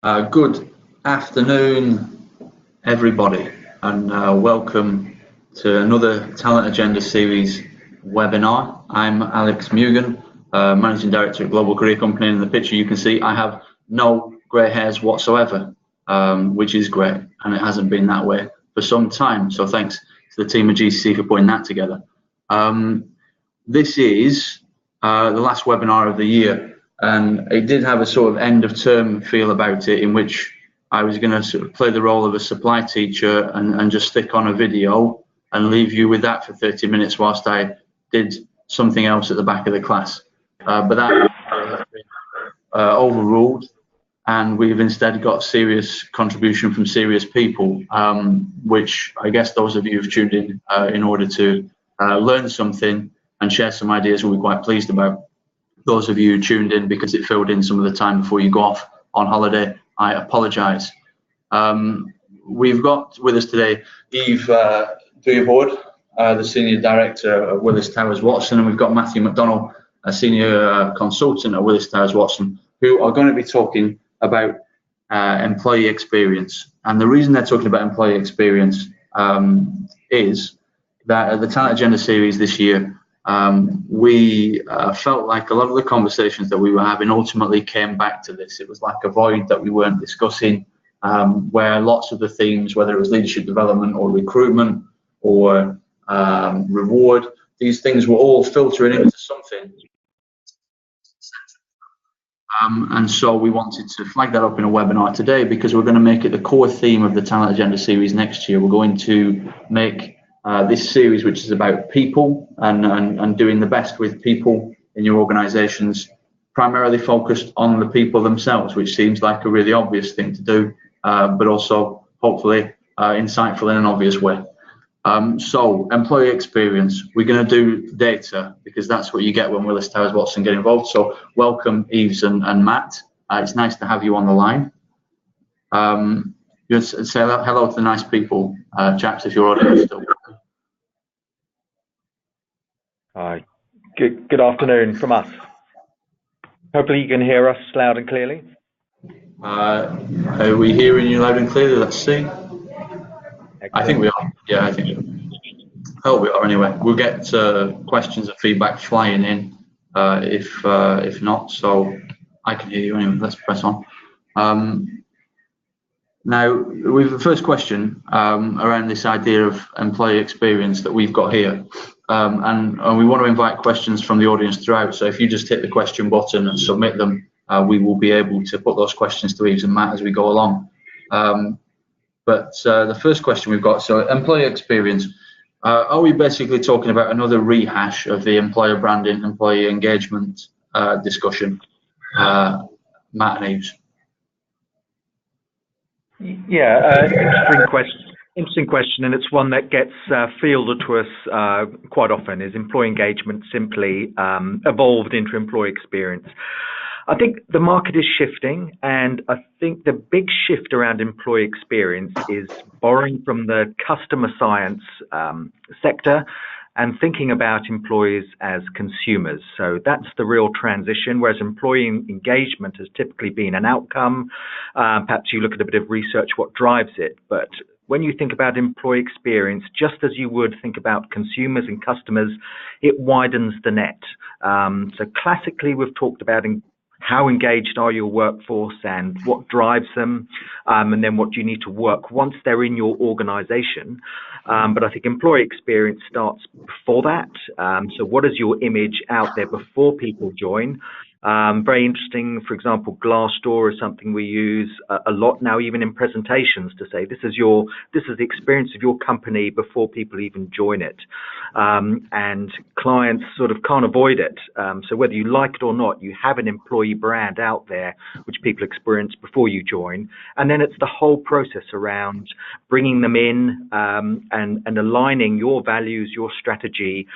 Good afternoon, everybody, and welcome to another Talent Agenda Series webinar. I'm Alex Mugan, Managing Director at Global Career Company. In the picture you can see I have no grey hairs whatsoever, which is great, and it hasn't been that way for some time. So thanks to the team at GCC for putting that together. This is the last webinar of the year. And it did have a sort of end of term feel about it, in which I was going to sort of play the role of a supply teacher and just stick on a video and leave you with that for 30 minutes whilst I did something else at the back of the class. But that has been overruled, and we've instead got serious contribution from serious people, which I guess those of you who've tuned in order to learn something and share some ideas will be quite pleased about. Those of you who tuned in because it filled in some of the time before you go off on holiday, I apologise. We've got with us today Yves Duhaldeborde, the Senior Director of Willis Towers Watson, and we've got Matthew Mcdonnell, a Senior Consultant at Willis Towers Watson, who are going to be talking about employee experience. And the reason they're talking about employee experience is that at the Talent Agenda Series this year, we felt like a lot of the conversations that we were having ultimately came back to this. It was like a void that we weren't discussing, where lots of the themes, whether it was leadership development or recruitment or reward, these things were all filtering into something. And so we wanted to flag that up in a webinar today, because we're going to make it the core theme of the Talent Agenda Series next year. We're going to make this series, which is about people and doing the best with people in your organizations, primarily focused on the people themselves, which seems like a really obvious thing to do, but also hopefully insightful in an obvious way. So employee experience, we're going to do data, because that's what you get when Willis Towers Watson get involved. So welcome Yves and Matt. It's nice to have you on the line. Just say hello to the nice people, chaps, if you're audience still. Hi, good afternoon from us. Hopefully you can hear us loud and clearly. Are we hearing you loud and clearly? Let's see. Excellent. I think we are. Yeah, I think so. Oh, we are anyway. We'll get questions and feedback flying in if not. So I can hear you anyway. Let's press on. Now, with the first question around this idea of employee experience that we've got here, and we want to invite questions from the audience throughout. So if you just hit the question button and submit them, we will be able to put those questions to Yves and Matt as we go along. But the first question we've got, so employee experience, are we basically talking about another rehash of the employer branding, employee engagement discussion? Matt and Yves. Yeah, interesting question, and it's one that gets fielded to us quite often. Is employee engagement simply evolved into employee experience? I think the market is shifting, and I think the big shift around employee experience is borrowing from the customer science sector and thinking about employees as consumers. So that's the real transition, whereas employee engagement has typically been an outcome. Perhaps you look at a bit of research, what drives it. But when you think about employee experience, just as you would think about consumers and customers, it widens the net. So classically, we've talked about how engaged are your workforce and what drives them, and then what do you need to work once they're in your organization. But I think employee experience starts before that. So what is your image out there before people join? Very interesting. For example, Glassdoor is something we use a lot now, even in presentations, to say this is the experience of your company before people even join it. And clients sort of can't avoid it. So whether you like it or not, you have an employee brand out there which people experience before you join. And then it's the whole process around bringing them in and aligning your values, your strategy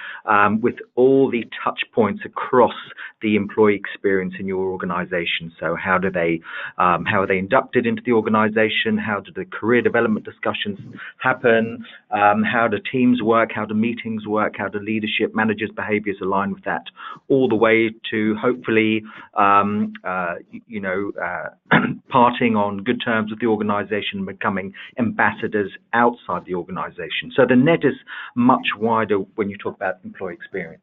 with all the touch points across the employee experience experience in your organization. So how are they inducted into the organization? How do the career development discussions happen? How do teams work? How do meetings work? How do leadership managers' behaviors align with that? All the way to hopefully, parting on good terms with the organization and becoming ambassadors outside the organization. So the net is much wider when you talk about employee experience.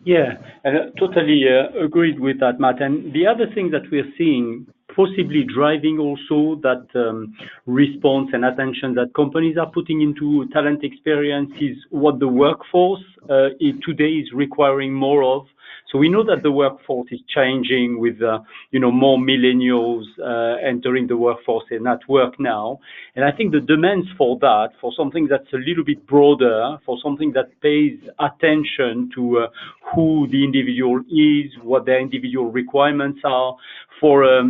Yeah, and totally agreed with that, Matt. And the other thing that we're seeing possibly driving also that response and attention that companies are putting into talent experience is what the workforce today is requiring more of. So we know that the workforce is changing with, more millennials entering the workforce and at work now. And I think the demands for that, for something that's a little bit broader, for something that pays attention to who the individual is, what their individual requirements are, for a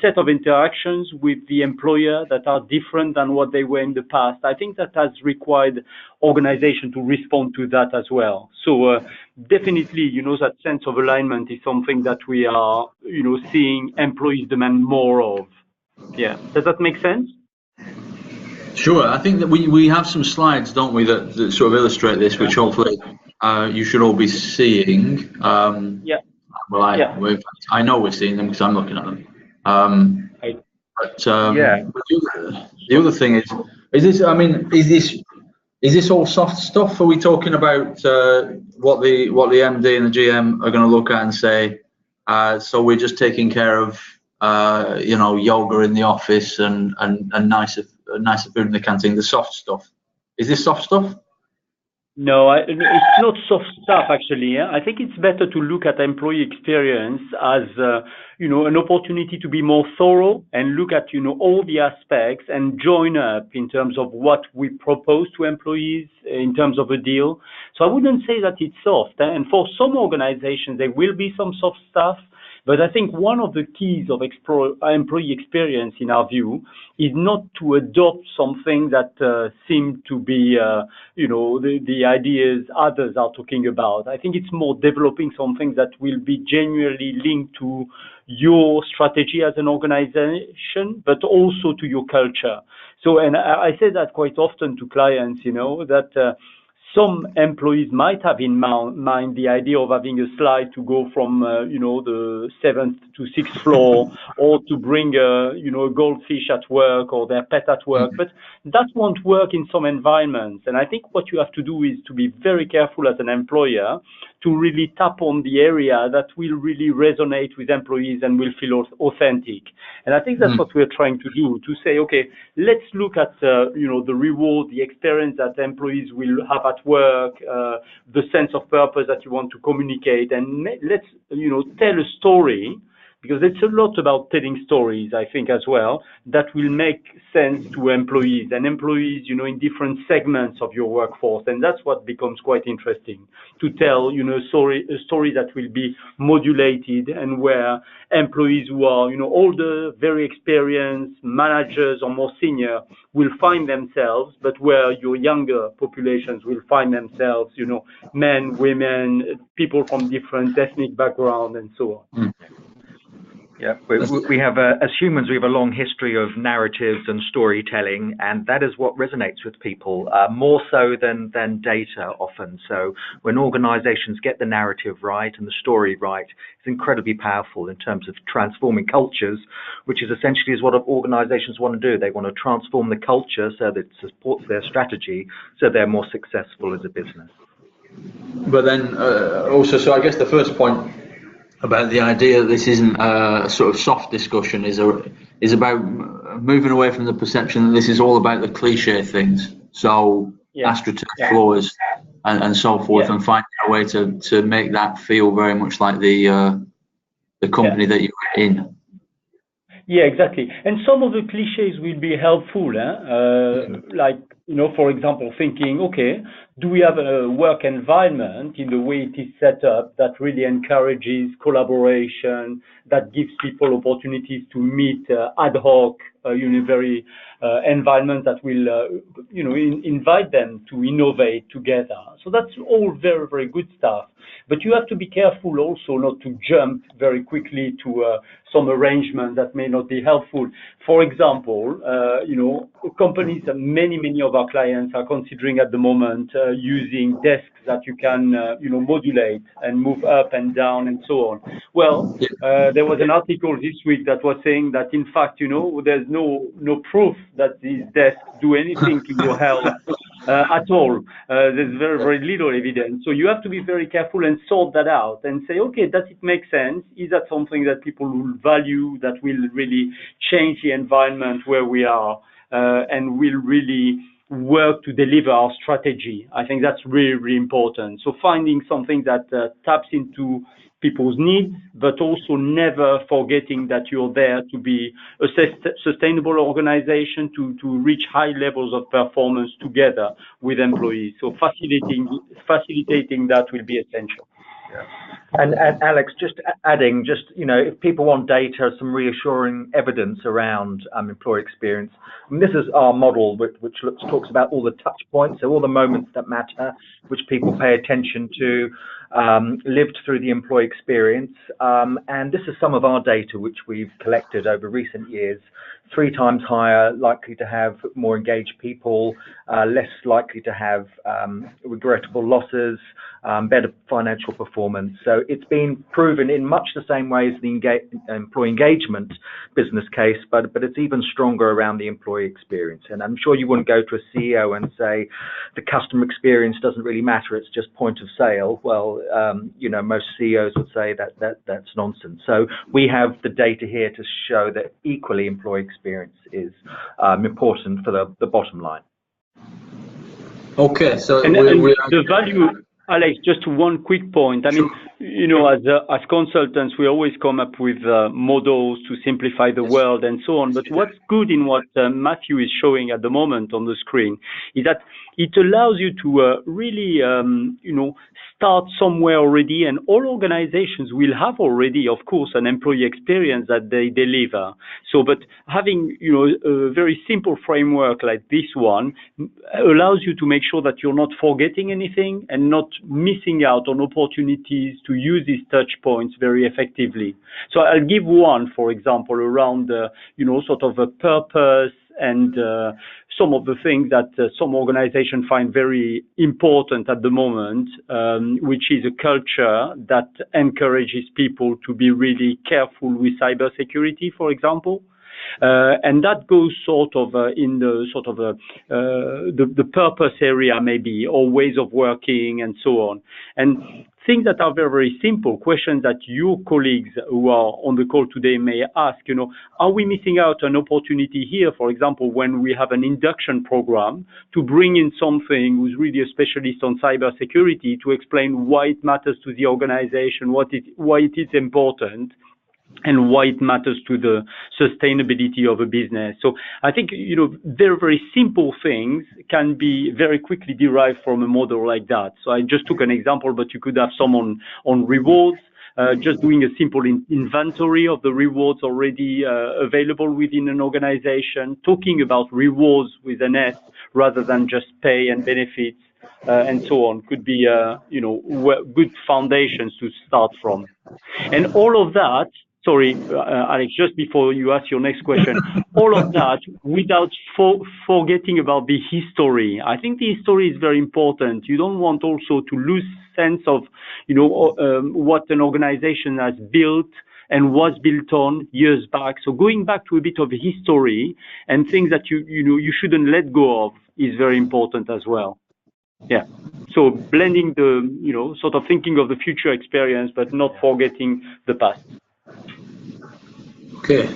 set of interactions with the employer that are different than what they were in the past. I think that has required organization to respond to that as well. So definitely, that sense of alignment is something that we are, seeing employees demand more of. Yeah. Does that make sense? Sure. I think that we have some slides, don't we, that sort of illustrate this, which hopefully you should all be seeing. Yeah. Well, I know we're seeing them because I'm looking at them. But the other thing is this? I mean, is this all soft stuff? Are we talking about what the MD and the GM are going to look at and say? So we're just taking care of yoga in the office and nicer food in the canteen. The soft stuff. Is this soft stuff? No, it's not soft stuff, actually. Yeah? I think it's better to look at employee experience as, an opportunity to be more thorough and look at, all the aspects and join up in terms of what we propose to employees in terms of a deal. So I wouldn't say that it's soft. And for some organizations, there will be some soft stuff. But I think one of the keys of employee experience, in our view, is not to adopt something that seem to be, the ideas others are talking about. I think it's more developing something that will be genuinely linked to your strategy as an organization, but also to your culture. So, and I say that quite often to clients, that some employees might have in mind the idea of having a slide to go from, the 7th to 6th floor, or to bring a goldfish at work or their pet at work. But that won't work in some environments. And I think what you have to do is to be very careful as an employer to really tap on the area that will really resonate with employees and will feel authentic. And I think that's what we're trying to do, to say, okay, let's look at, the reward, the experience that employees will have at work, the sense of purpose that you want to communicate, and let's, tell a story, because it's a lot about telling stories, I think, as well, that will make sense to employees, and employees, in different segments of your workforce. And that's what becomes quite interesting, to tell, a story that will be modulated, and where employees who are, older, very experienced, managers or more senior will find themselves, but where your younger populations will find themselves, men, women, people from different ethnic background, and so on. Yeah, we have, as humans, we have a long history of narratives and storytelling, and that is what resonates with people, more so than data often. So when organizations get the narrative right and the story right, it's incredibly powerful in terms of transforming cultures, which is essentially what organizations want to do. They want to transform the culture so that it supports their strategy, so they're more successful as a business. But then also, so I guess the first point about the idea that this isn't a sort of soft discussion is about moving away from the perception that this is all about the cliche things. So astroturf floors and so forth, and finding a way to make that feel very much like the company that you're in. Yeah, exactly. And some of the cliches will be helpful, like, for example, thinking, okay, do we have a work environment in the way it is set up that really encourages collaboration, that gives people opportunities to meet ad hoc, very environment that will, invite them to innovate together. So that's all very, very good stuff. But you have to be careful also not to jump very quickly to some arrangement that may not be helpful. For example, companies, many of our clients are considering at the moment using desks that you can, modulate and move up and down and so on. Well, there was an article this week that was saying that, in fact, there's no proof that these desks do anything to your health at all. There's very, very little evidence. So you have to be very careful and sort that out and say, okay, does it make sense? Is that something that people will value, that will really change the environment where we are and will really work to deliver our strategy? I think that's really, really important. So finding something that taps into people's needs, but also never forgetting that you're there to be a sustainable organization, to reach high levels of performance together with employees. So facilitating that will be essential. Yeah. And Alex, just adding, if people want data, some reassuring evidence around employee experience. This is our model, which talks about all the touch points, so all the moments that matter, which people pay attention to, lived through the employee experience. And this is some of our data, which we've collected over recent years. 3 times higher likely to have more engaged people, less likely to have regrettable losses, better financial performance. So it's been proven in much the same way as the employee engagement business case, but it's even stronger around the employee experience. And I'm sure you wouldn't go to a CEO and say the customer experience doesn't really matter, it's just point of sale. Well, most CEOs would say that's nonsense. So we have the data here to show that equally employee experience is important for the bottom line. Okay, so and the value, Alex, just one quick point. I mean, as consultants, we always come up with models to simplify the world and so on. But what's good in what Matthew is showing at the moment on the screen is that it allows you to really, start somewhere already, and all organizations will have already, of course, an employee experience that they deliver. So, but having, a very simple framework like this one allows you to make sure that you're not forgetting anything and not missing out on opportunities to use these touch points very effectively. So I'll give one, for example, around, sort of a purpose and some of the things that some organizations find very important at the moment, which is a culture that encourages people to be really careful with cybersecurity, for example. And that goes sort of in the sort of the purpose area maybe, or ways of working and so on. And things that are very, very simple, questions that your colleagues who are on the call today may ask, are we missing out an opportunity here, for example, when we have an induction program to bring in something who's really a specialist on cybersecurity to explain why it matters to the organization, why it is important, and why it matters to the sustainability of a business. So I think, very, very simple things can be very quickly derived from a model like that. So I just took an example, but you could have some on rewards, just doing a simple inventory of the rewards already available within an organization, talking about rewards with an S rather than just pay and benefits, and so on, could be, good foundations to start from. And all of that, sorry, Alex, just before you ask your next question, all of that without forgetting about the history. I think the history is very important. You don't want also to lose sense of, what an organization has built and was built on years back. So going back to a bit of history and things that you shouldn't let go of is very important as well. Yeah. So blending the, sort of thinking of the future experience, but not forgetting the past. Okay,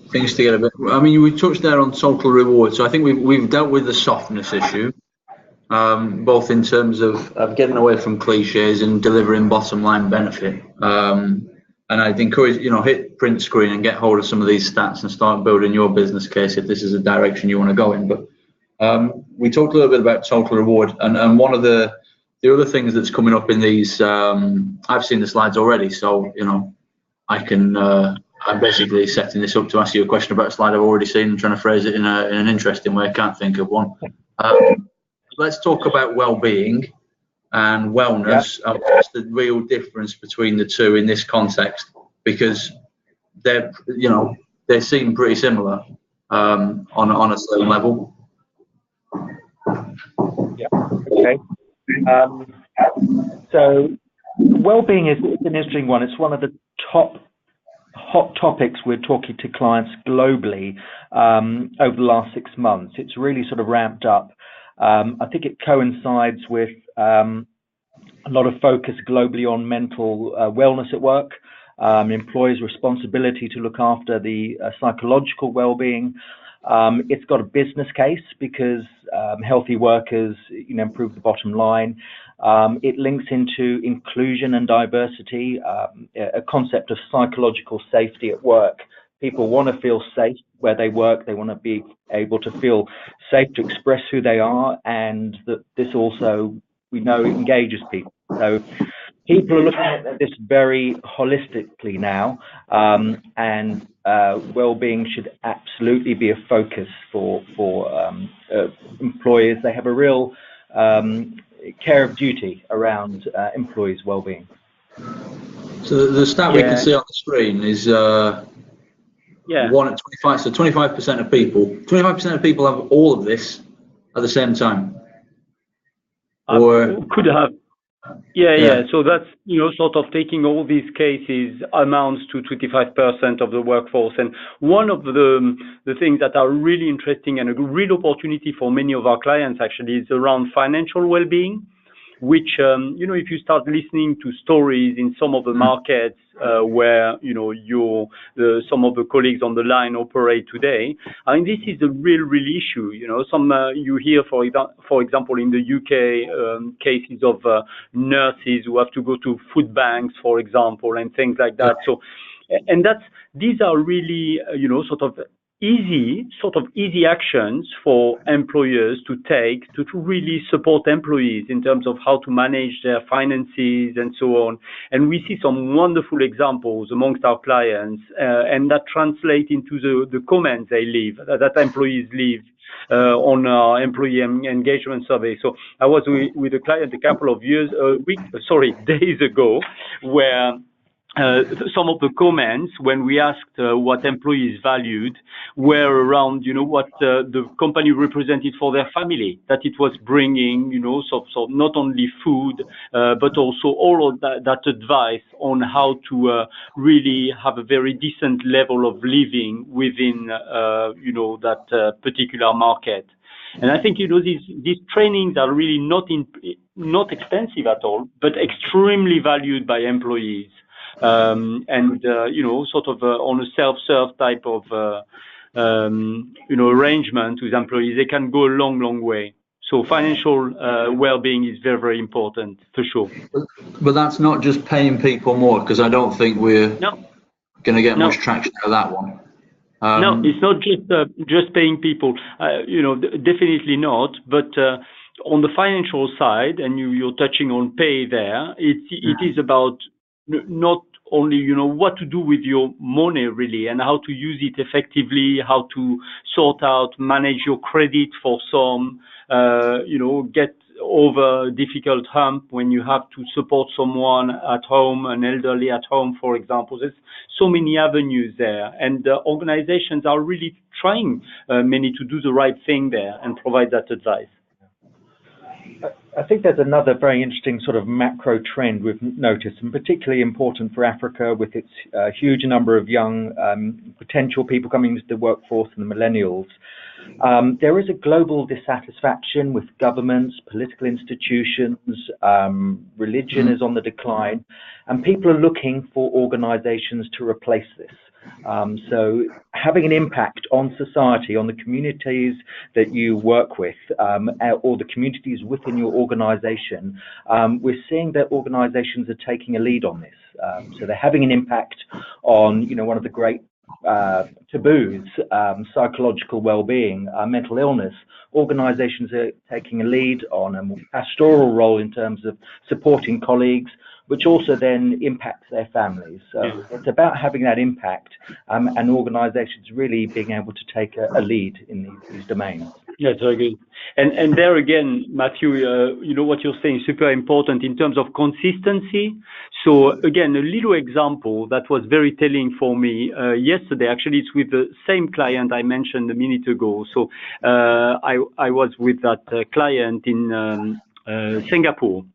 things to get a bit. I mean, we touched there on total reward, so I think we've dealt with the softness issue, both in terms of getting away from cliches and delivering bottom line benefit. And I'd encourage, hit print screen and get hold of some of these stats and start building your business case if this is a direction you want to go in. But We talked a little bit about total reward, and one of the other things that's coming up in these, I've seen the slides already, so I'm basically setting this up to ask you a question about a slide I've already seen and trying to phrase it in an interesting way. I can't think of one. Let's talk about well-being and wellness, and what's the real difference between the two in this context, because they seem pretty similar on a certain level. Yeah. Okay. So well-being is an interesting one. It's one of the top hot topics we're talking to clients globally over the last 6 months. It's really sort of ramped up. I think it coincides with a lot of focus globally on mental wellness at work, employers' responsibility to look after the psychological well-being. It's got a business case because healthy workers, improve the bottom line. It links into inclusion and diversity, a concept of psychological safety at work. People want to feel safe where they work. They want to be able to feel safe to express who they are, and that this also, we know, engages people. So people are looking at this very holistically now, and well-being should absolutely be a focus for employers. They have a real care of duty around employees' well-being. So the stat we can see on the screen is 1 at 25. So 25% of people, 25% of people have all of this at the same time. Or could have. Yeah. So that's, sort of taking all these cases amounts to 25% of the workforce. And one of the things that are really interesting and a real opportunity for many of our clients actually is around financial well-being, which, if you start listening to stories in some of the markets where, some of the colleagues on the line operate today, I mean, this is a real issue. You hear, for example, in the UK, cases of nurses who have to go to food banks, for example, and things like that. So, and these are really, sort of easy actions for employers to take to really support employees in terms of how to manage their finances and so on. And we see some wonderful examples amongst our clients, and that translate into the comments they leave, that employees leave on our employee engagement survey. So I was with a client a couple of days ago, where some of the comments, when we asked what employees valued, were around, what the company represented for their family, that it was bringing, so not only food, but also all of that advice on how to really have a very decent level of living within, that particular market. And I think, these trainings are really not expensive at all, but extremely valued by employees. Sort of on a self-serve type of, arrangement with employees, they can go a long way. So financial well-being is very, very important, for sure. But that's not just paying people more, because I don't think we're going to get much traction out of that one. No, it's not just paying people. Definitely not. But on the financial side, and you're touching on pay there, it is about not only, what to do with your money really, and how to use it effectively, how to sort out, manage your credit for some, get over a difficult hump when you have to support someone at home, an elderly at home, for example. There's so many avenues there, and organizations are really trying, many, to do the right thing there and provide that advice. I think there's another very interesting sort of macro trend we've noticed, and particularly important for Africa with its huge number of young potential people coming into the workforce and the millennials. There is a global dissatisfaction with governments, political institutions, religion is on the decline, and people are looking for organizations to replace this. So having an impact on society, on the communities that you work with, or the communities within your organization, we're seeing that organizations are taking a lead on this. So they're having an impact on, one of the great taboos, psychological well-being, mental illness. Organizations are taking a lead on a more pastoral role in terms of supporting colleagues, which also then impacts their families. So it's about having that impact, and organizations really being able to take a lead in these domains. That's very good. And there again, Matthew, what you're saying is super important in terms of consistency. So again, a little example that was very telling for me yesterday. Actually, it's with the same client I mentioned a minute ago. So I was with that client in Singapore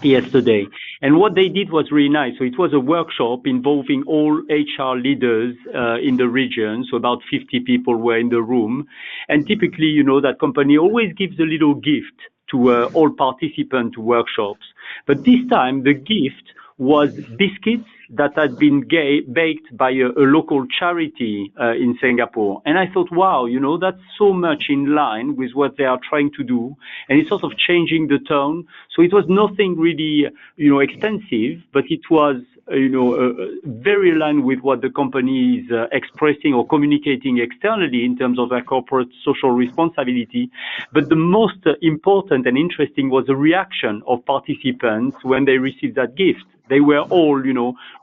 yesterday, and what they did was really nice. So it was a workshop involving all HR leaders in the region. So about 50 people were in the room, and typically, that company always gives a little gift to all participants to workshops. But this time, the gift was biscuits that had been baked by a local charity in Singapore. And I thought, wow, that's so much in line with what they are trying to do. And it's sort of changing the tone. So it was nothing really, expensive, but it was, very aligned with what the company is expressing or communicating externally in terms of their corporate social responsibility. But the most important and interesting was the reaction of participants when they received that gift. They were all,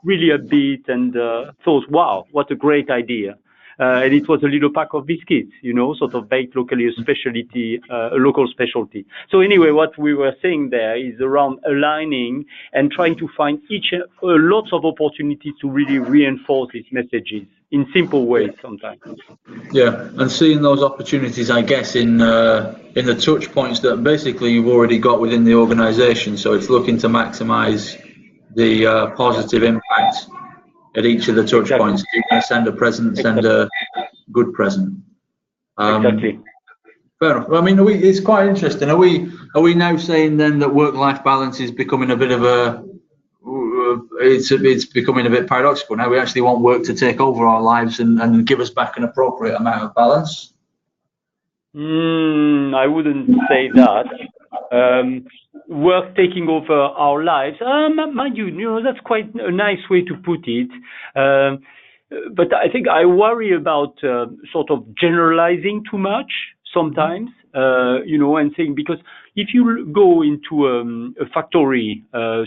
really upbeat and thought, wow, what a great idea. And it was a little pack of biscuits, sort of baked locally, a local specialty. So anyway, what we were saying there is around aligning and trying to find lots of opportunities to really reinforce these messages in simple ways sometimes. Yeah, and seeing those opportunities, I guess, in the touch points that basically you've already got within the organisation. So it's looking to maximise the positive impact at each of the touch points. If you're going to send a present, send a good present. Exactly. Fair enough. I mean, it's quite interesting. Are we now saying then that work-life balance is becoming a bit of it's becoming a bit paradoxical now? We actually want work to take over our lives and give us back an appropriate amount of balance? I wouldn't say that. Work taking over our lives. Mind you, that's quite a nice way to put it. But I think I worry about sort of generalizing too much sometimes, and saying, because if you go into a factory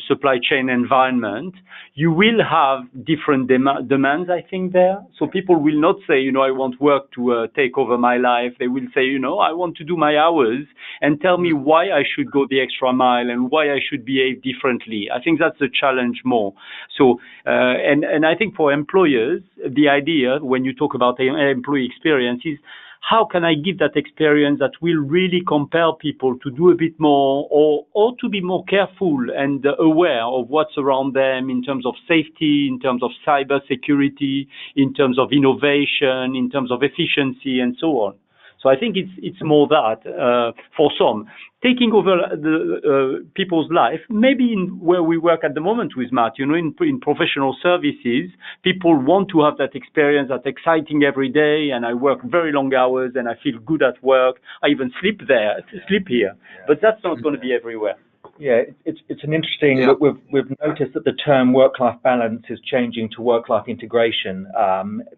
supply chain environment, you will have different demands, I think, there. So people will not say, I want work to take over my life. They will say, I want to do my hours and tell me why I should go the extra mile and why I should behave differently. I think that's the challenge more. So, and I think for employers, the idea when you talk about employee experience is, how can I give that experience that will really compel people to do a bit more or to be more careful and aware of what's around them in terms of safety, in terms of cyber security, in terms of innovation, in terms of efficiency, and so on. So I think it's more that for some. Taking over the people's life, maybe in where we work at the moment with Matt, in professional services, people want to have that experience, that's exciting every day, and I work very long hours and I feel good at work. I even sleep here, but that's not going to be everywhere. Yeah, it's an interesting. Yeah. We've noticed that the term work-life balance is changing to work-life integration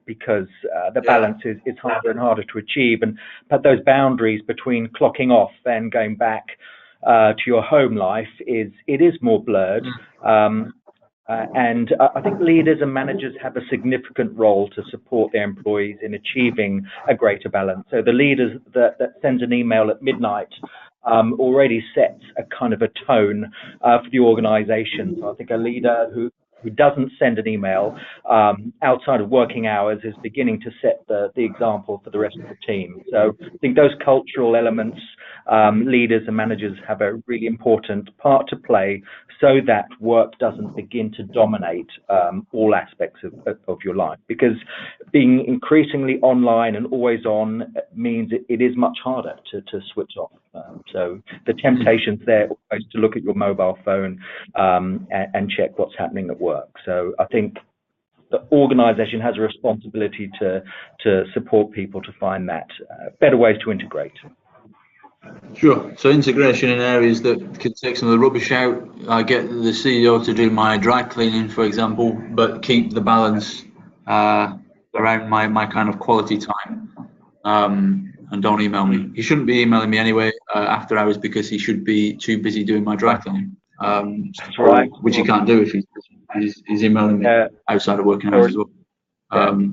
because the balance is harder and harder to achieve, but those boundaries between clocking off and going back to your home life is more blurred. And I think leaders and managers have a significant role to support their employees in achieving a greater balance. So the leaders that sends an email at midnight already sets a kind of a tone for the organization. So I think a leader who doesn't send an email outside of working hours is beginning to set the example for the rest of the team. So I think those cultural elements, leaders and managers have a really important part to play so that work doesn't begin to dominate all aspects of your life. Because being increasingly online and always on means it is much harder to switch off. So the temptation's there always to look at your mobile phone and check what's happening at work. So I think the organization has a responsibility to support people to find that better ways to integrate. Sure. So integration in areas that could take some of the rubbish out. I get the CEO to do my dry cleaning, for example, but keep the balance around my kind of quality time. And don't email me. He shouldn't be emailing me anyway after hours, because he should be too busy doing my dry cleaning. Right. Which he can't do if he's emailing me outside of working hours as well.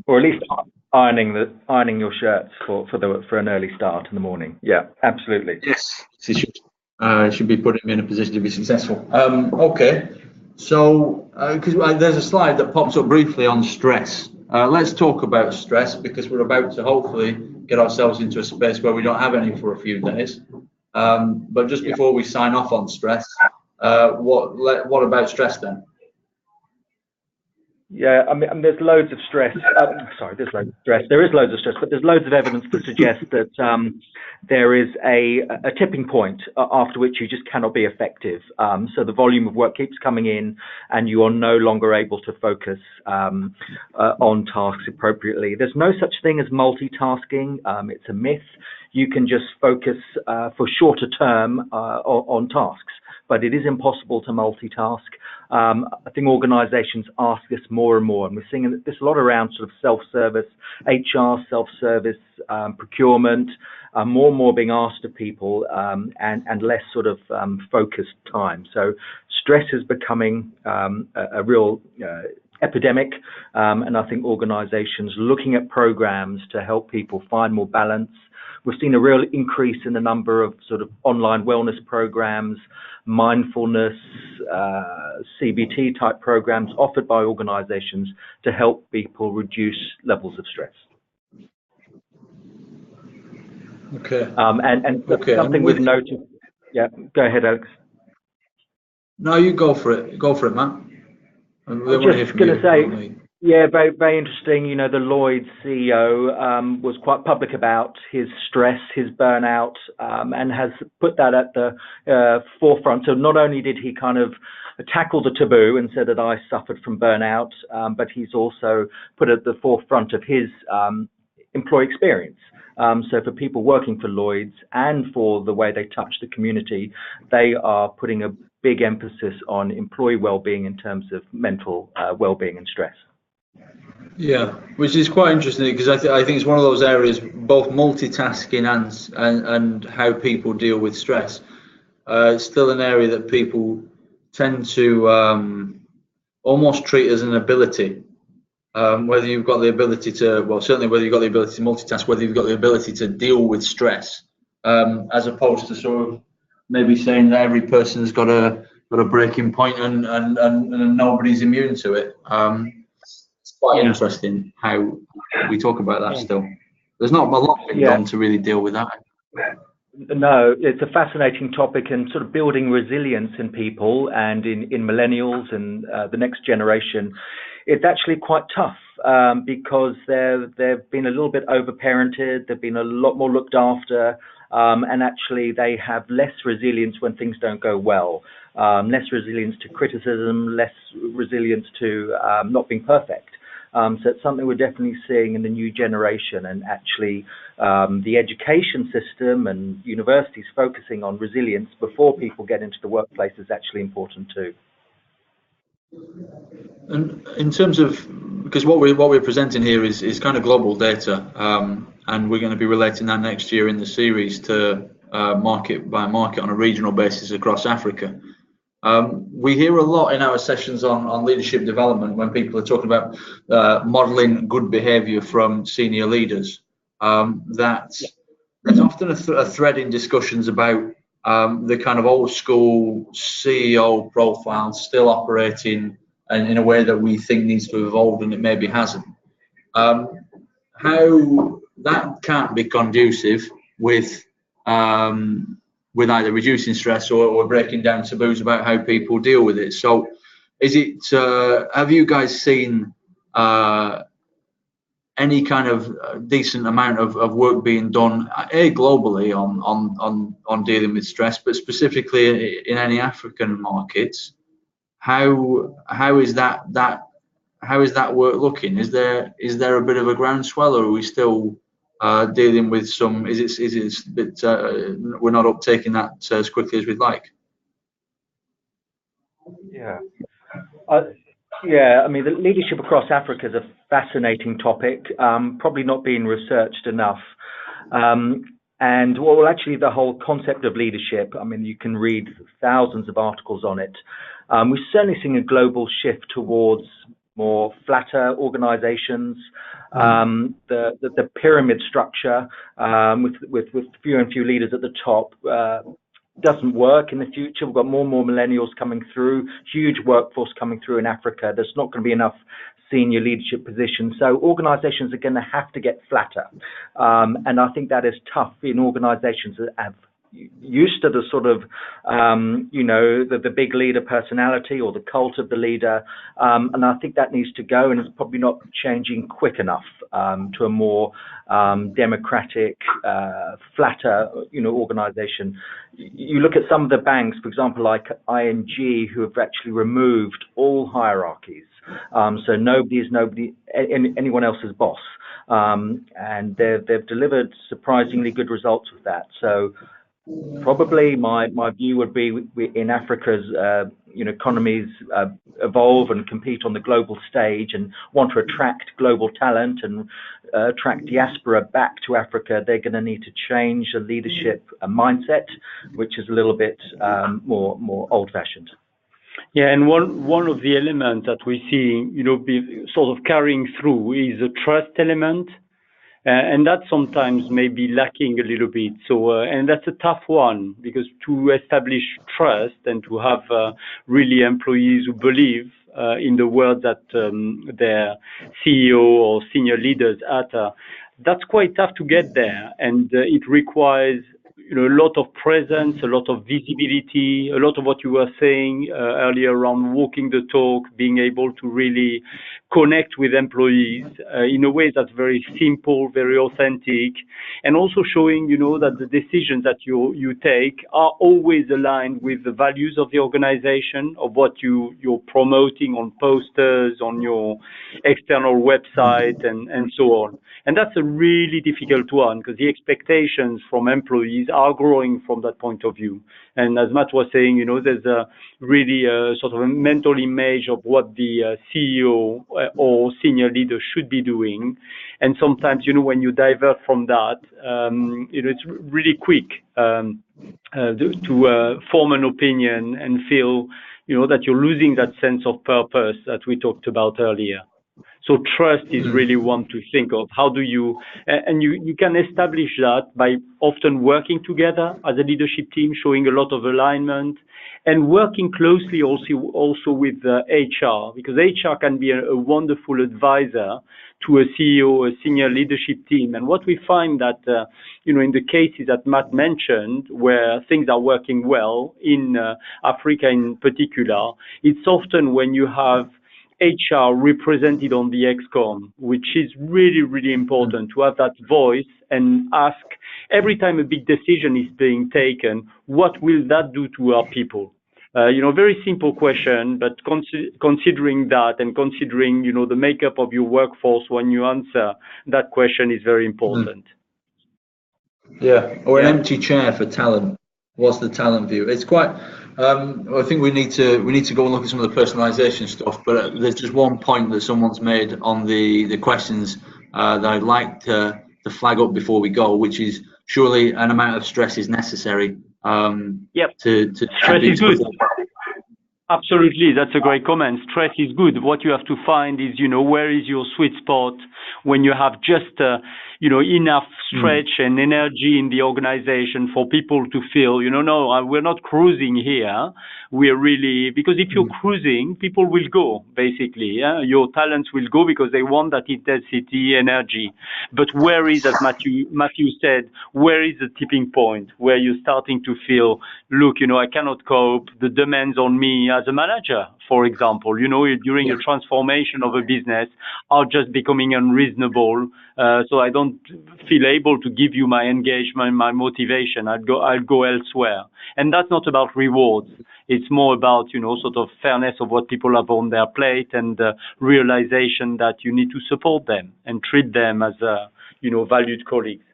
Or at least ironing your shirts for an early start in the morning. Yeah, absolutely. Yes, he should be putting me in a position to be successful. Okay, so because there's a slide that pops up briefly on stress. Let's talk about stress, because we're about to hopefully get ourselves into a space where we don't have any for a few days. But just before we sign off on stress, what about stress then? Yeah, I mean, there's loads of stress. There's loads of stress. There is loads of stress, but there's loads of evidence that suggests that there is a tipping point after which you just cannot be effective. So the volume of work keeps coming in, and you are no longer able to focus on tasks appropriately. There's no such thing as multitasking. It's a myth. You can just focus for shorter term on tasks, but it is impossible to multitask. I think organizations ask this more and more, and we're seeing this a lot around sort of self-service, HR, self-service, procurement, more and more being asked of people, and less sort of focused time. So stress is becoming a real epidemic, and I think organizations looking at programs to help people find more balance. We've seen a real increase in the number of sort of online wellness programs, mindfulness, CBT type programs offered by organizations to help people reduce levels of stress. Okay. Something we've noticed. Yeah, go ahead, Alex. No, you go for it. Go for it, Matt. I'm just going to say, yeah, very, very interesting. You know, the Lloyd's CEO was quite public about his stress, his burnout, and has put that at the forefront. So not only did he kind of tackle the taboo and said that I suffered from burnout, but he's also put at the forefront of his employee experience. So for people working for Lloyd's and for the way they touch the community, they are putting a big emphasis on employee well-being in terms of mental well-being and stress. Yeah, which is quite interesting, because I think it's one of those areas, both multitasking and how people deal with stress. It's still an area that people tend to almost treat as an ability. Whether you've got the ability to, well, certainly whether you've got the ability to multitask, whether you've got the ability to deal with stress, as opposed to sort of maybe saying that every person's got a breaking point and nobody's immune to it. It's quite interesting how we talk about that still. There's not a lot been done to really deal with that. No, it's a fascinating topic, and sort of building resilience in people and in millennials and the next generation. It's actually quite tough because they've been a little bit overparented. They've been a lot more looked after, and actually they have less resilience when things don't go well. Less resilience to criticism, less resilience to not being perfect. So it's something we're definitely seeing in the new generation, and actually the education system and universities focusing on resilience before people get into the workplace is actually important too. And in terms of, because what we're presenting here is kind of global data, and we're going to be relating that next year in the series to market by market on a regional basis across Africa. We hear a lot in our sessions on leadership development when people are talking about modeling good behavior from senior leaders. There's often a thread in discussions about the kind of old school CEO profile still operating in a way that we think needs to evolve, and it maybe hasn't. How that can't be conducive with either reducing stress or breaking down taboos about how people deal with it. So is it, have you guys seen any kind of decent amount of work being done, globally on dealing with stress, but specifically in any African markets? How is that work looking? Is there a bit of a groundswell, or are we still dealing with some? Is it a bit, we're not uptaking that as quickly as we'd like? Yeah. Yeah, I mean, the leadership across Africa is a fascinating topic, probably not being researched enough. Um, and well, actually, the whole concept of leadership, I mean, you can read thousands of articles on it. We're certainly seeing a global shift towards more flatter organizations, the pyramid structure with fewer and fewer leaders at the top. Doesn't work in the future. We've got more and more millennials coming through, huge workforce coming through in Africa. There's not going to be enough senior leadership positions. So organizations are going to have to get flatter. And I think that is tough in organizations that have used to the sort of, the big leader personality or the cult of the leader. And I think that needs to go, and it's probably not changing quick enough to a more democratic, flatter, organization. You look at some of the banks, for example, like ING, who have actually removed all hierarchies. So anyone else's boss. And they've delivered surprisingly good results with that. So probably my view would be in Africa's economies evolve and compete on the global stage and want to attract global talent and attract diaspora back to Africa. They're going to need to change the leadership mindset, which is a little bit more old-fashioned. Yeah, and one of the elements that we see, be sort of carrying through is the trust element. And that sometimes may be lacking a little bit. So, and that's a tough one, because to establish trust and to have really employees who believe in the words that their CEO or senior leaders utter, that's quite tough to get there. And it requires a lot of presence, a lot of visibility, a lot of what you were saying earlier around walking the talk, being able to really connect with employees in a way that's very simple, very authentic, and also showing, that the decisions that you take are always aligned with the values of the organization, of what you're promoting on posters, on your external website, and so on. And that's a really difficult one, because the expectations from employees are growing from that point of view. And as Matt was saying, there's a really sort of a mental image of what the CEO or senior leader should be doing. And sometimes, when you divert from that, it's really quick to form an opinion and feel, that you're losing that sense of purpose that we talked about earlier. So trust is really one to think of. How do you, and you can establish that by often working together as a leadership team, showing a lot of alignment, and working closely also with HR, because HR can be a wonderful advisor to a CEO, a senior leadership team. And what we find that, in the cases that Matt mentioned, where things are working well in Africa in particular, it's often when you have HR represented on the ExCom, which is really, really important to have that voice and ask every time a big decision is being taken, what will that do to our people? Very simple question, but considering that and considering, the makeup of your workforce when you answer that question is very important. Yeah, or an empty chair for talent. What's the talent view? It's quite. I think we need to go and look at some of the personalization stuff. But there's just one point that someone's made on the questions that I'd like to flag up before we go, which is surely an amount of stress is necessary. To stress is good. Absolutely, that's a great comment. Stress is good. What you have to find is, where is your sweet spot when you have just, enough stretch and energy in the organization for people to feel, no, we're not cruising here. We're really, because if you're cruising, people will go, basically. Yeah? Your talents will go because they want that intensity, energy. But where is, as Matthew said, where is the tipping point where you're starting to feel, look, I cannot cope, the demands on me as a manager, for example, during a transformation of a business are just becoming unreasonable. So I don't feel able to give you my engagement, my motivation. I'll go elsewhere. And that's not about rewards. It's more about, sort of fairness of what people have on their plate and realization that you need to support them and treat them as, valued colleagues.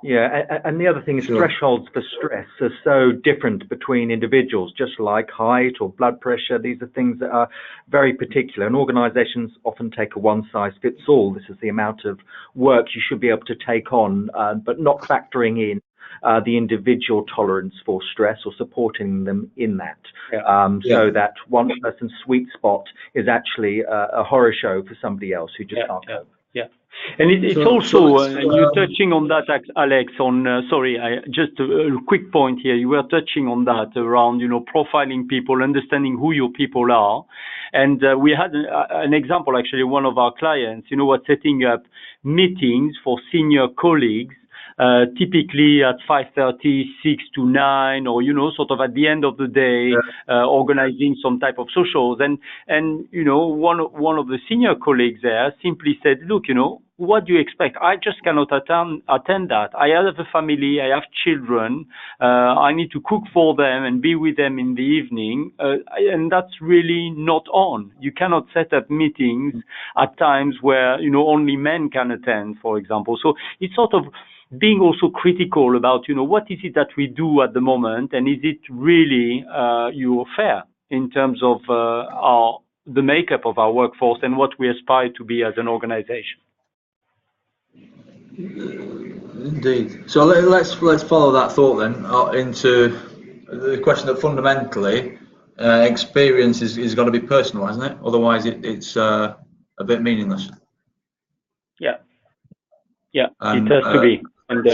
Yeah, and the other thing is Sure. thresholds for stress are so different between individuals, just like height or blood pressure. These are things that are very particular, and organizations often take a one-size-fits-all. This is the amount of work you should be able to take on, but not factoring in the individual tolerance for stress or supporting them in that. So that one person's sweet spot is actually a horror show for somebody else who just can't cope. Yeah. And it's also, and you're touching on that, Alex, just a quick point here. You were touching on that around, profiling people, understanding who your people are. And we had an example, actually, one of our clients, was setting up meetings for senior colleagues, typically at 5:30, 6 to 9, or, sort of at the end of the day, organizing some type of socials. And one of the senior colleagues there simply said, look, what do you expect? I just cannot attend that. I have a family, I have children, I need to cook for them and be with them in the evening, and that's really not on. You cannot set up meetings at times where, only men can attend, for example. So it's sort of being also critical about, what is it that we do at the moment, and is it really fair in terms of the makeup of our workforce and what we aspire to be as an organization. Indeed. So let's follow that thought then into the question that fundamentally experience is got to be personal, hasn't it? Otherwise, it's a bit meaningless. Yeah, it has to be. And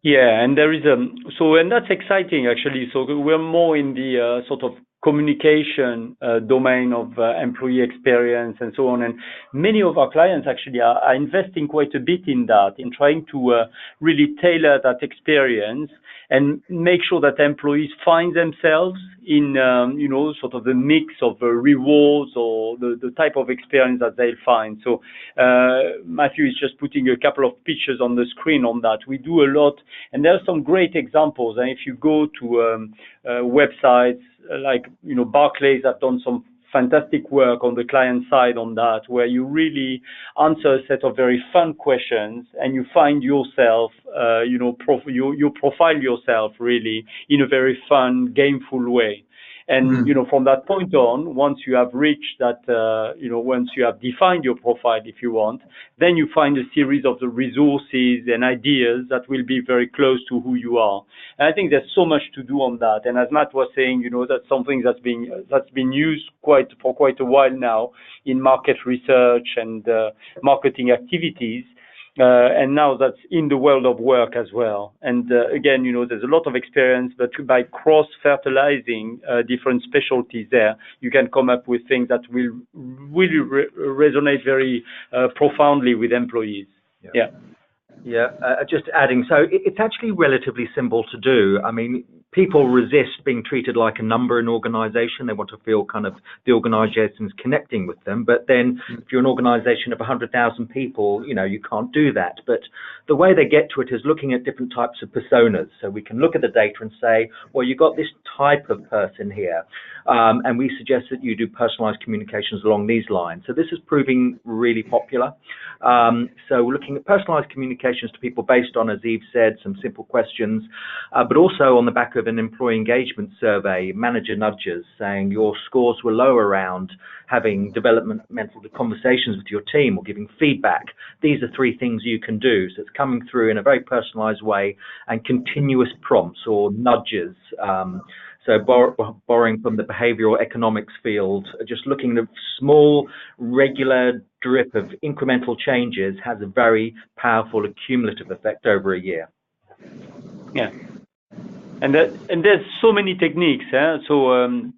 and there is and that's exciting actually. So we're more in the sort of communication domain of employee experience and so on. And many of our clients actually are investing quite a bit in that, in trying to really tailor that experience and make sure that employees find themselves in, sort of the mix of rewards or the type of experience that they'll find. So Matthew is just putting a couple of pictures on the screen on that. We do a lot, and there are some great examples. And if you go to websites like, Barclays have done some fantastic work on the client side on that, where you really answer a set of very fun questions and you find yourself, you profile yourself really in a very fun, gameful way. And, from that point on, once you have reached that, once you have defined your profile, if you want, then you find a series of the resources and ideas that will be very close to who you are. And I think there's so much to do on that. And as Matt was saying, that's something that's been used for quite a while now in market research and marketing activities. And now that's in the world of work as well. And again, there's a lot of experience, but by cross-fertilizing different specialties there, you can come up with things that will really resonate very profoundly with employees. Just adding, so it's actually relatively simple to do. I mean, people resist being treated like a number in an organization. They want to feel kind of the organization is connecting with them. But then if you're an organization of 100,000 people, you can't do that. But the way they get to it is looking at different types of personas. So we can look at the data and say, well, you've got this type of person here. And we suggest that you do personalized communications along these lines. So this is proving really popular. So we're looking at personalized communications to people based on, as Yves said, some simple questions, but also on the back of an employee engagement survey, manager nudges saying your scores were low around having developmental conversations with your team or giving feedback. These are 3 things you can do. So it's coming through in a very personalized way and continuous prompts or nudges. So borrowing from the behavioral economics field, just looking at a small, regular drip of incremental changes has a very powerful accumulative effect over a year. Yeah. And there's so many techniques. So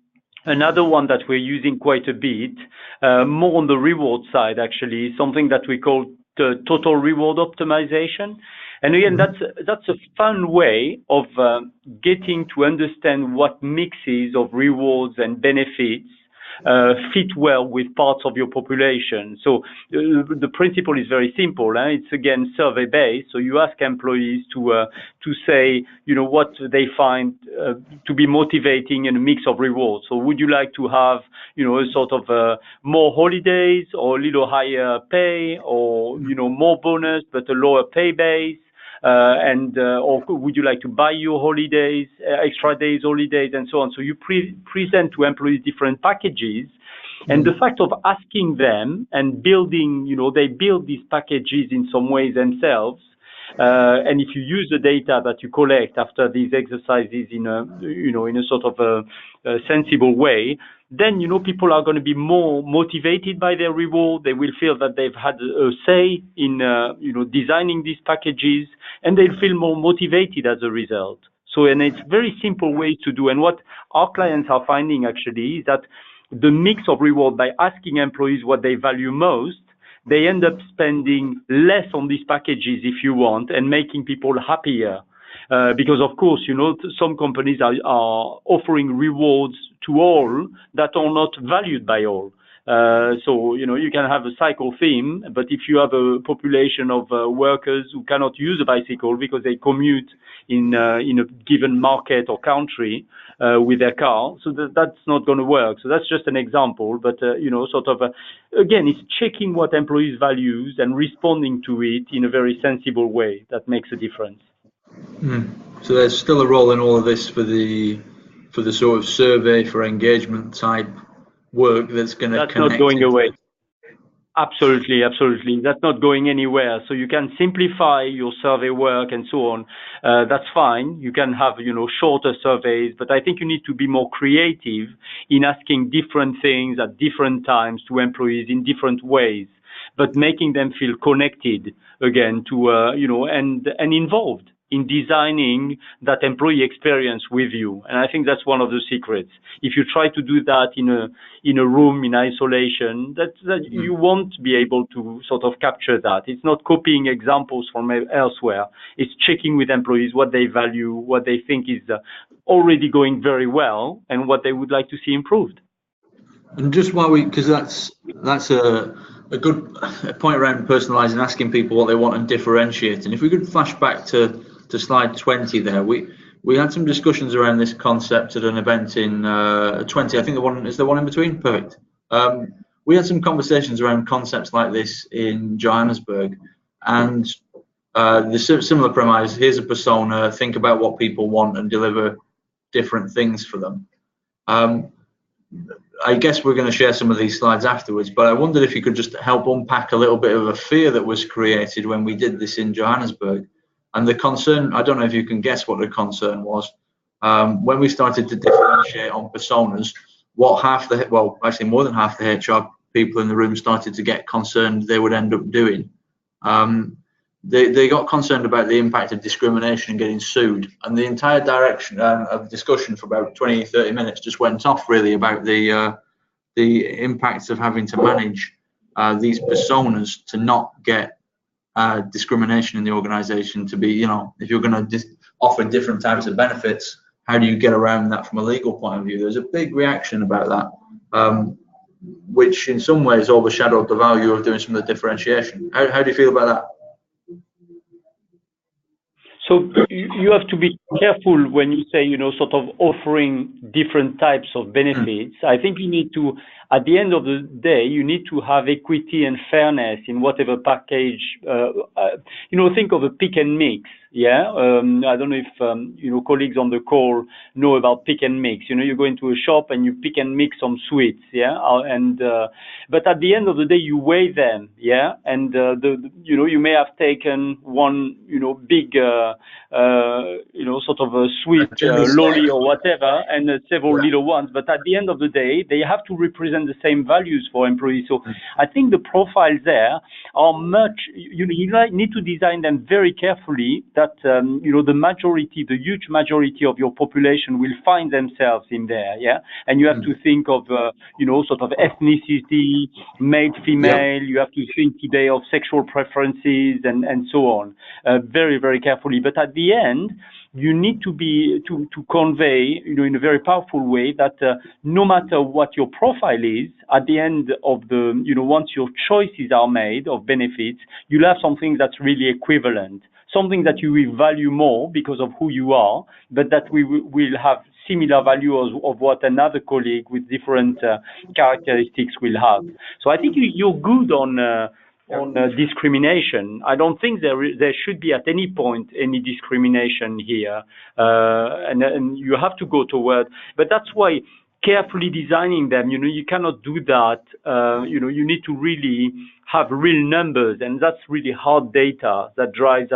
another one that we're using quite a bit, more on the reward side, actually, something that we call the total reward optimization. And again, that's a fun way of getting to understand what mixes of rewards and benefits fit well with parts of your population. So the principle is very simple. It's again survey based. So you ask employees to say, what they find to be motivating in a mix of rewards. So would you like to have, a sort of more holidays or a little higher pay, or more bonus but a lower pay base? or would you like to buy your holidays, extra days, holidays, and so on. So you present to employees different packages. And the fact of asking them and building, they build these packages in some ways themselves. And if you use the data that you collect after these exercises in a sort of a sensible way, then, people are going to be more motivated by their reward. They will feel that they've had a say in, designing these packages, and they'll feel more motivated as a result. So, and it's very simple ways to do. And what our clients are finding actually is that the mix of reward, by asking employees what they value most, they end up spending less on these packages, if you want, and making people happier. Because, of course, some companies are offering rewards to all that are not valued by all. So, you can have a cycle theme, but if you have a population of workers who cannot use a bicycle because they commute in a given market or country with their car, so that's not going to work. So that's just an example, but, again, it's checking what employees values and responding to it in a very sensible way that makes a difference. So there's still a role in all of this for the sort of survey for engagement type work that's going to connect. That's not going away. Absolutely. That's not going anywhere. So you can simplify your survey work and so on. That's fine. You can have, shorter surveys, but I think you need to be more creative in asking different things at different times to employees in different ways, but making them feel connected again to, and involved in designing that employee experience with you. And I think that's one of the secrets. If you try to do that in a room in isolation, that you won't be able to sort of capture that. It's not copying examples from elsewhere. It's checking with employees what they value, what they think is already going very well, and what they would like to see improved. And just while because that's a good point around personalising, asking people what they want and differentiating. If we could flash back to slide 20 there, we had some discussions around this concept at an event in 20. I think the one in between. Perfect. We had some conversations around concepts like this in Johannesburg, and the similar premise: here's a persona, think about what people want and deliver different things for them. I guess we're going to share some of these slides afterwards, but I wondered if you could just help unpack a little bit of a fear that was created when we did this in Johannesburg. And the concern, I don't know if you can guess what the concern was. When we started to differentiate on personas, more than half the HR people in the room started to get concerned they would end up doing. They got concerned about the impact of discrimination and getting sued. And the entire direction of discussion for about 20, 30 minutes just went off really about the impacts of having to manage these personas to not get discrimination in the organization, to be, if you're going to offer different types of benefits, how do you get around that from a legal point of view? There's a big reaction about that, which in some ways overshadowed the value of doing some of the differentiation. How do you feel about that? So you have to be careful when you say, sort of offering different types of benefits. I think you need to, at the end of the day, you need to have equity and fairness in whatever package, think of a pick and mix. Yeah. I don't know if, colleagues on the call know about pick and mix. You go into a shop and you pick and mix some sweets. Yeah. But at the end of the day, you weigh them. Yeah. And, you may have taken one, big, sort of a sweet lolly or whatever, and several little ones. But at the end of the day, they have to represent the same values for employees. So I think the profiles there are much, you need to design them very carefully that, the huge majority of your population will find themselves in there. Yeah. And you have to think of, sort of ethnicity, male, female. You have to think today of sexual preferences and so on, very, very carefully. But at the end, you need to convey, in a very powerful way that no matter what your profile is, at the end of the, once your choices are made of benefits, you'll have something that's really equivalent, something that you will value more because of who you are, but that we will have similar values of what another colleague with different characteristics will have. So I think you're good on on discrimination. I don't think there should be at any point any discrimination here, and you have to go toward. But that's why carefully designing them, you cannot do that. You need to really have real numbers, and that's really hard data that drives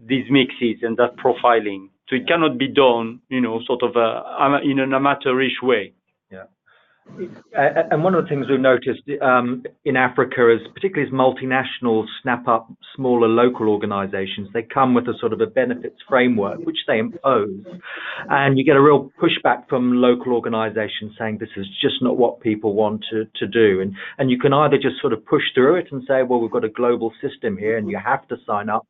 these mixes and that profiling. So it cannot be done, sort of in an amateurish way. Yeah. And one of the things we've noticed in Africa is, particularly as multinationals snap up smaller local organizations, they come with a sort of a benefits framework, which they impose. And you get a real pushback from local organizations saying this is just not what people want to do. And you can either just sort of push through it and say, well, we've got a global system here and you have to sign up,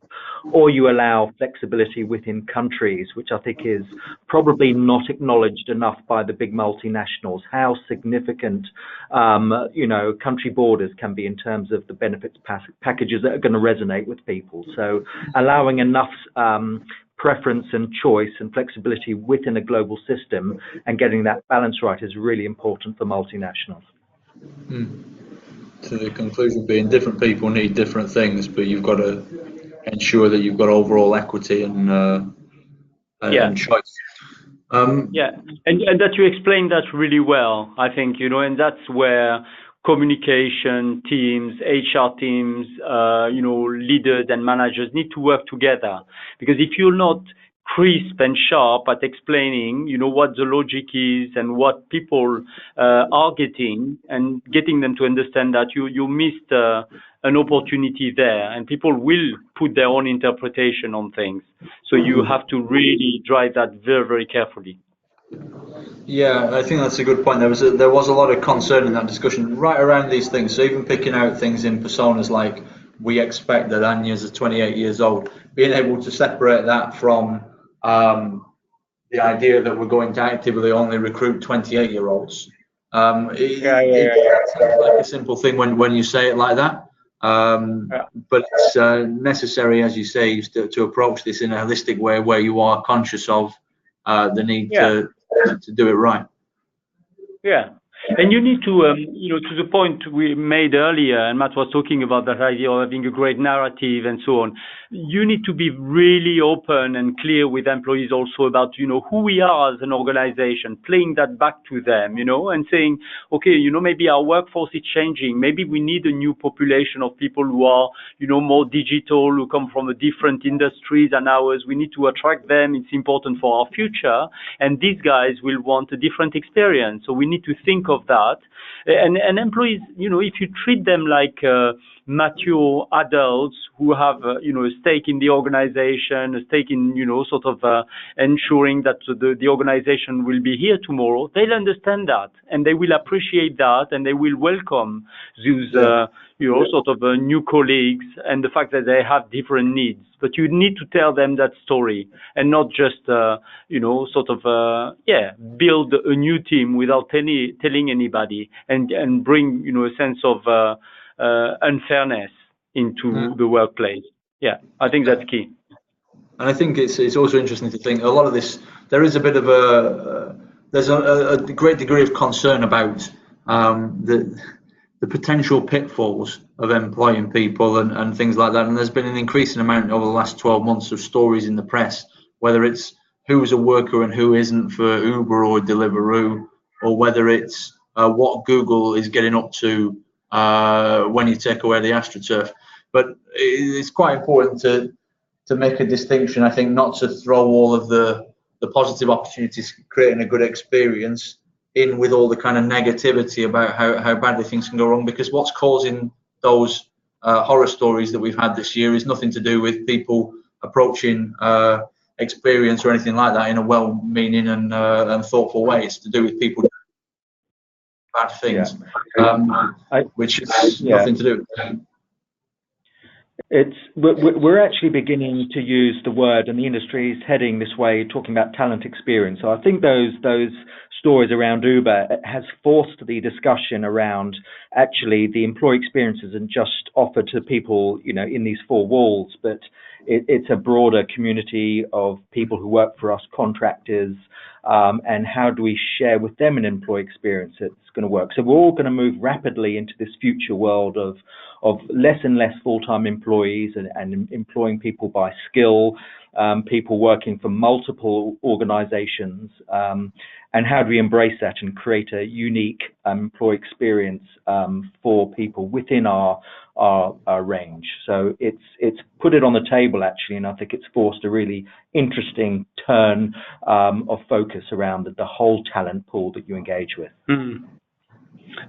or you allow flexibility within countries, which I think is probably not acknowledged enough by the big multinationals, how significant, country borders can be in terms of the benefits packages that are going to resonate with people. So allowing enough preference and choice and flexibility within a global system and getting that balance right is really important for multinationals. To the conclusion being, different people need different things, but you've got to ensure that you've got overall equity and choice. And that you explained that really well, I think, and that's where communication teams, HR teams, leaders and managers need to work together. Because if you're not crisp and sharp at explaining, what the logic is and what people are getting, and getting them to understand that you missed an opportunity there, and people will put their own interpretation on things. So you have to really drive that very, very carefully. Yeah, I think that's a good point. There was a lot of concern in that discussion right around these things. So even picking out things in personas like, we expect that Anya's 28 years old, being able to separate that from the idea that we're going to actively only recruit 28-year-olds. It sounds like a simple thing when you say it like that. But it's necessary, as you say, to approach this in a holistic way where you are conscious of the need to do it right. Yeah. And you need to, to the point we made earlier, and Matt was talking about that idea of having a great narrative and so on. You need to be really open and clear with employees also about, who we are as an organization, playing that back to them, and saying, okay, maybe our workforce is changing. Maybe we need a new population of people who are, more digital, who come from a different industries than ours. We need to attract them. It's important for our future. And these guys will want a different experience. So we need to think of that. And employees, if you treat them like mature adults who have, a stake in the organization, a stake in, sort of ensuring that the organization will be here tomorrow, they'll understand that and they will appreciate that and they will welcome these, sort of new colleagues and the fact that they have different needs. But you need to tell them that story and not just, build a new team without telling anybody and bring, a sense of unfairness into the workplace. Yeah, I think that's key. And I think it's also interesting to think a lot of this, there is a bit of there's a great degree of concern about the potential pitfalls of employing people and things like that. And there's been an increasing amount over the last 12 months of stories in the press, whether it's who's a worker and who isn't for Uber or Deliveroo, or whether it's what Google is getting up to when you take away the AstroTurf. But it's quite important to make a distinction, I think, not to throw all of the positive opportunities, creating a good experience, in with all the kind of negativity about how badly things can go wrong, because what's causing those horror stories that we've had this year is nothing to do with people approaching experience or anything like that in a well-meaning and thoughtful way. It's to do with people doing bad things, which is nothing to do with them. We're actually beginning to use the word, and the industry is heading this way, talking about talent experience. So I think those stories around Uber has forced the discussion around actually the employee experience isn't just offered to people, in these four walls, but it's a broader community of people who work for us, contractors, and how do we share with them an employee experience that's going to work. So we're all going to move rapidly into this future world of less and less full-time employees and employing people by skill, people working for multiple organizations, and how do we embrace that and create a unique employee experience for people within our range. So it's put it on the table actually, and I think it's forced a really interesting turn of focus around the whole talent pool that you engage with. Mm.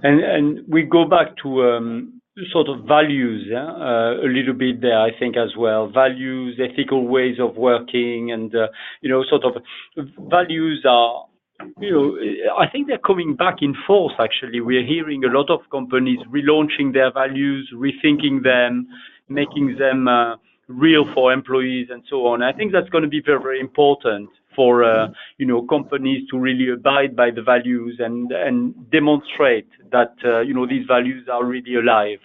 And we go back to sort of values, a little bit there, I think, as well. Values, ethical ways of working, and sort of values are, I think they're coming back in force. Actually, we're hearing a lot of companies relaunching their values, rethinking them, making them real for employees, and so on. I think that's going to be very, very important for companies to really abide by the values and demonstrate that these values are really alive.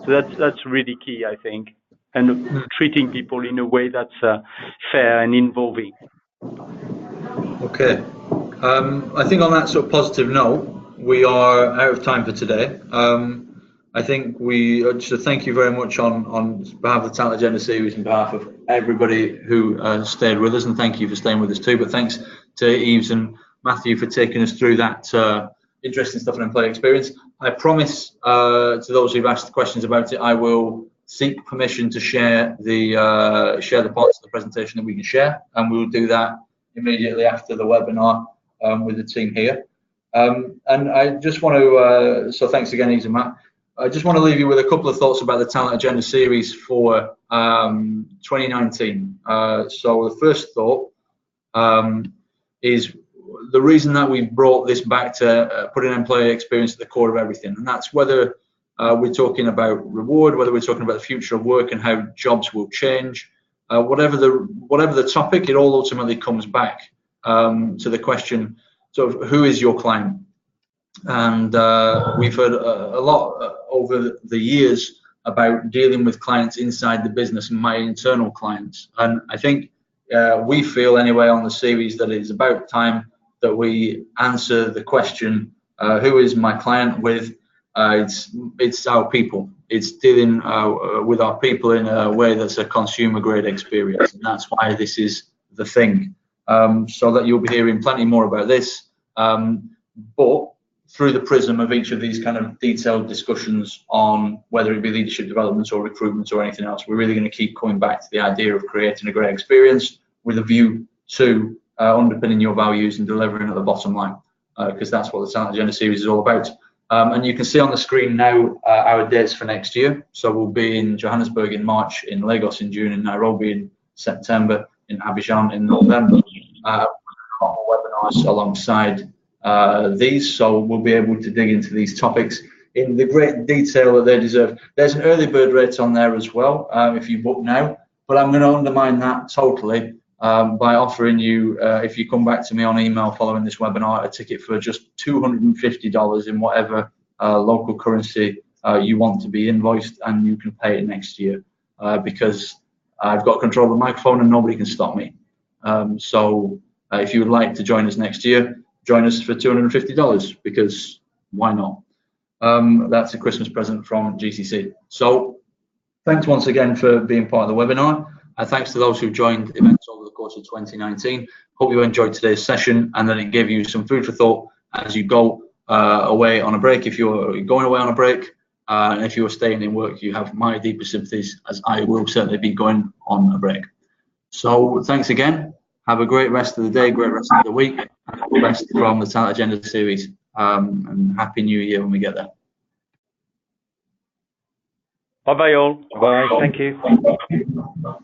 So that's really key, I think, and treating people in a way that's fair and involving. Okay. I think on that sort of positive note, we are out of time for today. I think we should thank you very much on behalf of the Talent Agenda series and behalf of everybody who stayed with us, and thank you for staying with us too. But thanks to Yves and Matthew for taking us through that interesting stuff in employee experience. I promise to those who've asked questions about it, I will seek permission to share the parts of the presentation that we can share, and we will do that immediately after the webinar with the team here. And I just want to, so thanks again, Yves and Matt. I just want to leave you with a couple of thoughts about the Talent Agenda series for 2019. So the first thought is the reason that we brought this back to putting employee experience at the core of everything, and that's whether we're talking about reward, whether we're talking about the future of work and how jobs will change, whatever the topic, it all ultimately comes back to the question, sort of, who is your client? And we've heard a lot over the years about dealing with clients inside the business and my internal clients. And I think we feel anyway on the series that it's about time that we answer the question, who is my client with? It's our people. It's dealing with our people in a way that's a consumer grade experience. And that's why this is the thing. So that you'll be hearing plenty more about this. But through the prism of each of these kind of detailed discussions on whether it be leadership development or recruitment or anything else, we're really going to keep coming back to the idea of creating a great experience with a view to underpinning your values and delivering at the bottom line, because that's what the Talent Agenda series is all about. And you can see on the screen now our dates for next year. So we'll be in Johannesburg in March, in Lagos in June, in Nairobi in September, in Abidjan in November. Webinars alongside these, so we'll be able to dig into these topics in the great detail that they deserve. There's an early bird rate on there as well if you book now, but I'm going to undermine that totally by offering you, if you come back to me on email following this webinar, a ticket for just $250 in whatever local currency you want to be invoiced, and you can pay it next year because I've got control of the microphone and nobody can stop me. So if you would like to join us next year, join us for $250, because why not? That's a Christmas present from GCC. So thanks once again for being part of the webinar. And thanks to those who joined events over the course of 2019. Hope you enjoyed today's session and that it gave you some food for thought as you go away on a break. If you're going away on a break, and if you're staying in work, you have my deepest sympathies, as I will certainly be going on a break. So thanks again. Have a great rest of the day, great rest of the week, and all the best from the Talent Agenda series. And Happy New Year when we get there. Bye-bye all. Bye. Thank you.